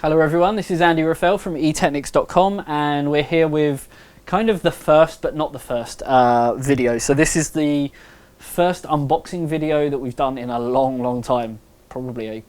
Hello everyone, this is Andy Rafael from etechnics.com, and we're here with kind of the first but not the first video. So this is the first unboxing video that we've done in a long time, probably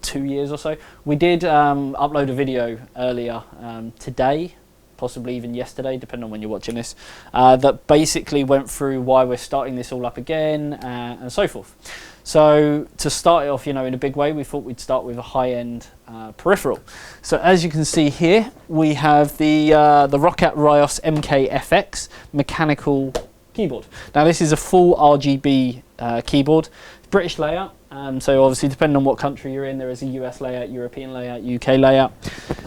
2 years or so. We did upload a video earlier today, possibly even yesterday, depending on when you're watching this, that basically went through why we're starting this all up again and so forth. So to start it off, in a big way, we thought we'd start with a high-end peripheral. So as you can see here, we have the Roccat Ryos MK-FX mechanical keyboard. Now this is a full RGB keyboard, British layout. So obviously, depending on what country you're in, there is a US layout, European layout, UK layout.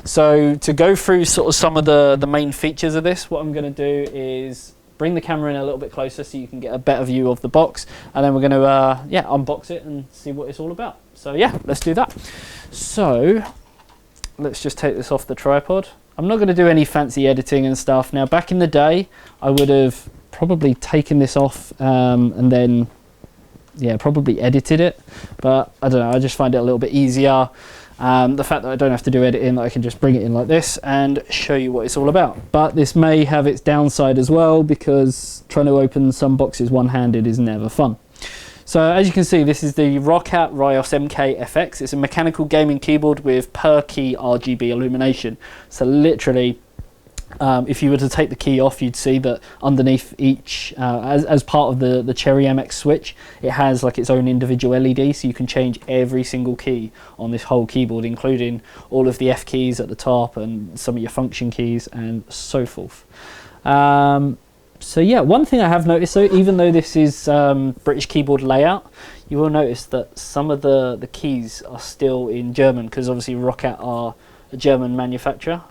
So to go through sort of some of the main features of this, what I'm going to do is bring the camera in a little bit closer so you can get a better view of the box, and then we're going to unbox it and see what it's all about. So yeah, let's do that. So let's just take this off the tripod. I'm not going to do any fancy editing and stuff. Now back in the day, I would have probably taken this off and then probably edited it, but I don't know, I just find it a little bit easier. The fact that I don't have to do editing, that I can just bring it in like this and show you what it's all about. But this may have its downside as well, because trying to open some boxes one-handed is never fun. So as you can see, this is the Roccat Ryos MK-FX. It's a mechanical gaming keyboard with per key RGB illumination. So literally, if you were to take the key off, you'd see that underneath each, as part of the Cherry MX switch, it has like its own individual LED, so you can change every single key on this whole keyboard, including all of the F keys at the top and some of your function keys and so forth. So yeah, one thing I have noticed, though, even though this is British keyboard layout, you will notice that some of the keys are still in German, because obviously Roccat are a German manufacturer.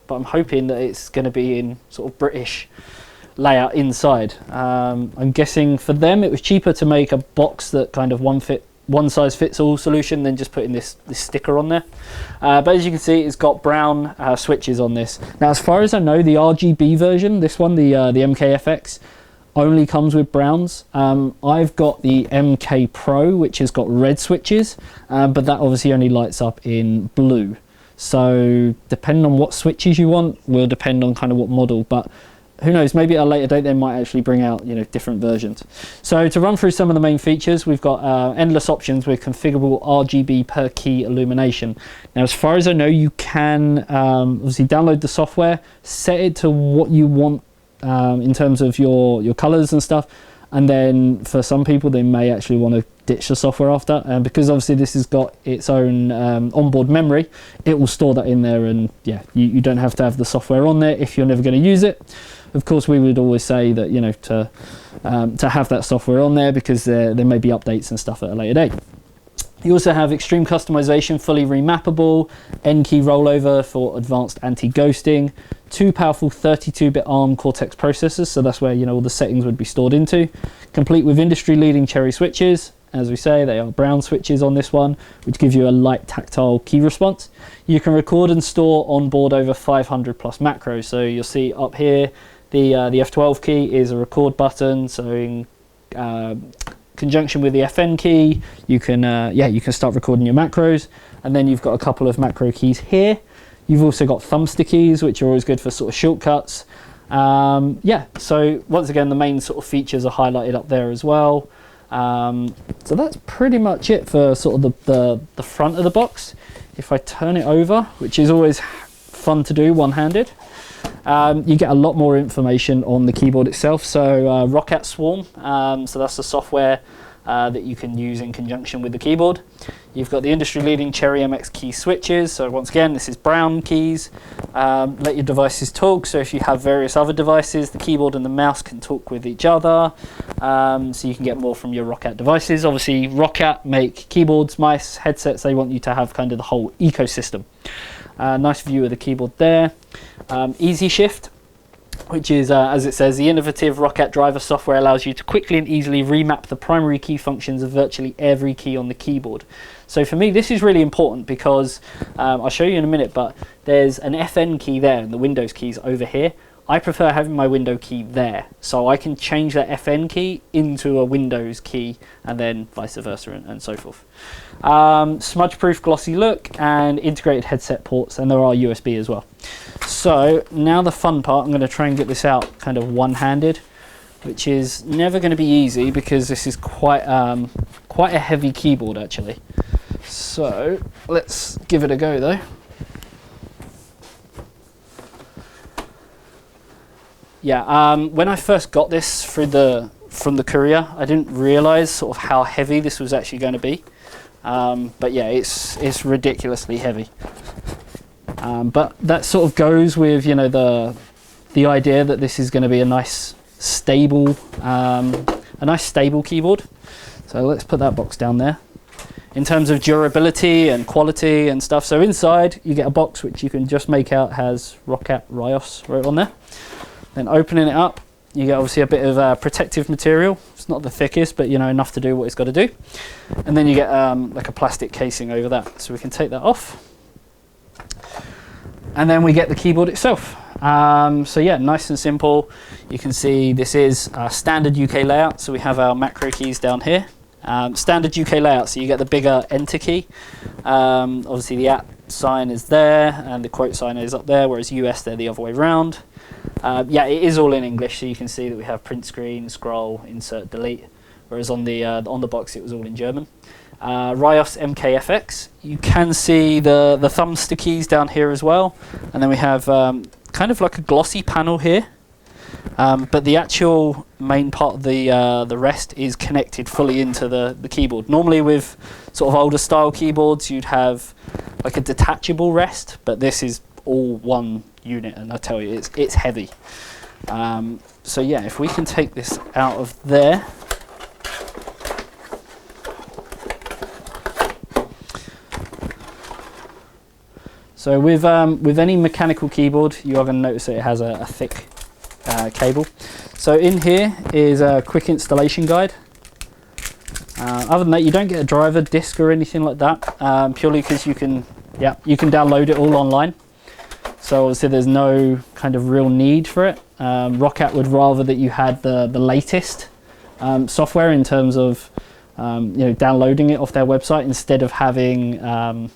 But I'm hoping that it's going to be in sort of British layout inside. I'm guessing for them it was cheaper to make a box that kind of one size fits all solution than just putting this sticker on there. But as you can see, it's got brown switches on this. Now as far as I know, the RGB version, this one, the MK-FX, only comes with browns. I've got the MK Pro, which has got red switches, but that obviously only lights up in blue. So depending on what switches you want will depend on kind of what model, but who knows, maybe at a later date they might actually bring out different versions. So to run through some of the main features, we've got endless options with configurable RGB per key illumination. Now as far as I know, you can obviously download the software, set it to what you want in terms of your colors and stuff, and then for some people they may actually want to ditch the software after, and because obviously this has got its own onboard memory, it will store that in there, and yeah, you don't have to have the software on there if you're never going to use it. Of course, we would always say that to have that software on there, because there may be updates and stuff at a later date. You also have extreme customization, fully remappable, N-key rollover for advanced anti-ghosting, 2 powerful 32-bit ARM Cortex processors, so that's where all the settings would be stored into, complete with industry-leading Cherry switches. As we say, they are brown switches on this one, which gives you a light tactile key response. You can record and store on board over 500 plus macros, so you'll see up here the F12 key is a record button, so in conjunction with the FN key, you can start recording your macros, and then you've got a couple of macro keys here. You've also got thumbstick keys, which are always good for sort of shortcuts. So once again, the main sort of features are highlighted up there as well. So that's pretty much it for sort of the front of the box. If I turn it over, which is always fun to do one-handed, you get a lot more information on the keyboard itself. So Roccat Swarm, so that's the software that you can use in conjunction with the keyboard. You've got the industry-leading Cherry MX key switches. So once again, this is brown keys. Let your devices talk. So if you have various other devices, the keyboard and the mouse can talk with each other. So you can get more from your Roccat devices. Obviously, Roccat make keyboards, mice, headsets. They want you to have kind of the whole ecosystem. Nice view of the keyboard there. Easy Shift, which is, as it says, the innovative Roccat driver software allows you to quickly and easily remap the primary key functions of virtually every key on the keyboard. So for me, this is really important because, I'll show you in a minute, but there's an FN key there and the Windows keys over here. I prefer having my window key there, so I can change that FN key into a Windows key, and then vice versa, and so forth. Smudge-proof glossy look, and integrated headset ports, and there are USB as well. So now the fun part, I'm going to try and get this out kind of one-handed, which is never going to be easy because this is quite a heavy keyboard actually. So let's give it a go though. Yeah, when I first got this from the courier, I didn't realise sort of how heavy this was actually going to be. But yeah, it's ridiculously heavy. But that sort of goes with, you know, the idea that this is going to be a nice stable keyboard. So let's put that box down there. In terms of durability and quality and stuff, so inside you get a box which you can just make out has Roccat Ryos right on there. Then opening it up, you get obviously a bit of protective material. It's not the thickest, but you know, enough to do what it's got to do. And then you get like a plastic casing over that, so we can take that off. And then we get the keyboard itself. So yeah, nice and simple. You can see this is standard UK layout, so we have our macro keys down here. Standard UK layout, so you get the bigger enter key. Obviously the @ sign is there, and the quote sign is up there, whereas US they're the other way around. Yeah, it is all in English, so you can see that we have print screen, scroll, insert, delete, whereas on the box it was all in German. Ryos MKFX, you can see the thumbstick keys down here as well, and then we have kind of like a glossy panel here, but the actual main part of the rest is connected fully into the keyboard. Normally with sort of older style keyboards you'd have like a detachable rest, but this is all one unit, and I tell you it's heavy. So yeah, if we can take this out of there. So with any mechanical keyboard, you are going to notice that it has a thick cable. So in here is a quick installation guide. Other than that, you don't get a driver disc or anything like that, purely because you can download it all online. So obviously there's no kind of real need for it. Roccat would rather that you had the latest software in terms of downloading it off their website instead of having an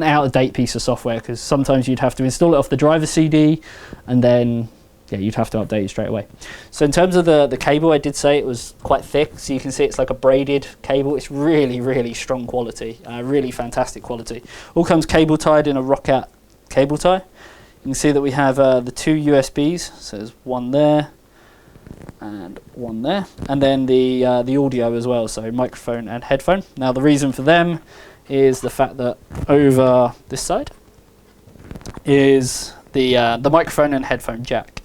out-of-date piece of software, because sometimes you'd have to install it off the driver CD and then you'd have to update it straight away. So in terms of the cable, I did say it was quite thick, so you can see it's like a braided cable. It's really, really strong quality, really fantastic quality. All comes cable tied in a Roccat cable tie. You can see that we have the two USBs, so there's one there and one there, and then the audio as well, so microphone and headphone. Now the reason for them is the fact that over this side is the microphone and headphone jack,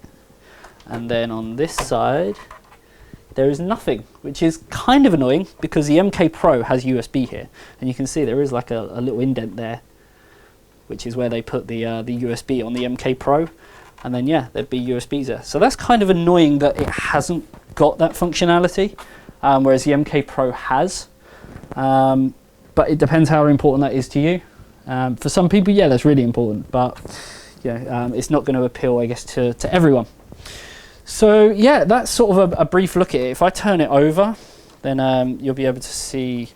and then on this side there is nothing, which is kind of annoying because the MK Pro has USB here, and you can see there is like a little indent there, which is where they put the USB on the MK Pro, and then yeah, there'd be USBs there. So that's kind of annoying that it hasn't got that functionality, whereas the MK Pro has. But it depends how important that is to you. For some people, yeah, that's really important, but it's not going to appeal, I guess, to everyone. So yeah, that's sort of a brief look at it. If I turn it over, then you'll be able to see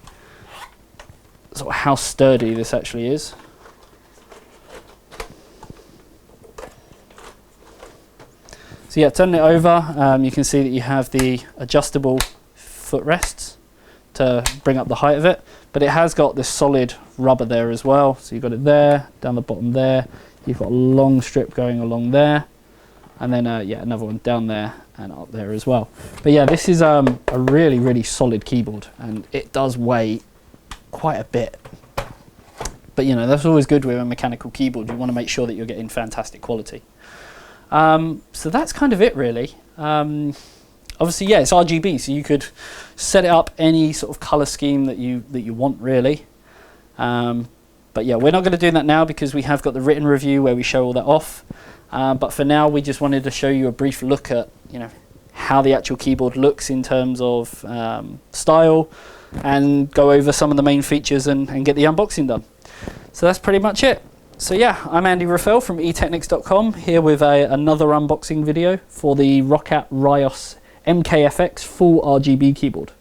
sort of how sturdy this actually is. So yeah, turning it over, you can see that you have the adjustable footrests to bring up the height of it, but it has got this solid rubber there as well. So you've got it there, down the bottom there, you've got a long strip going along there, and then another one down there and up there as well. But yeah, this is a really, really solid keyboard, and it does weigh quite a bit. But that's always good with a mechanical keyboard. You want to make sure that you're getting fantastic quality. So that's kind of it really. Obviously, yeah, it's RGB, so you could set it up any sort of color scheme that you want really. But yeah, we're not going to do that now because we have got the written review where we show all that off. But for now, we just wanted to show you a brief look at how the actual keyboard looks in terms of style, and go over some of the main features and get the unboxing done. So that's pretty much it. So yeah, I'm Andy Raffel from etechnics.com, here with another unboxing video for the Roccat Ryos MKFX full RGB keyboard.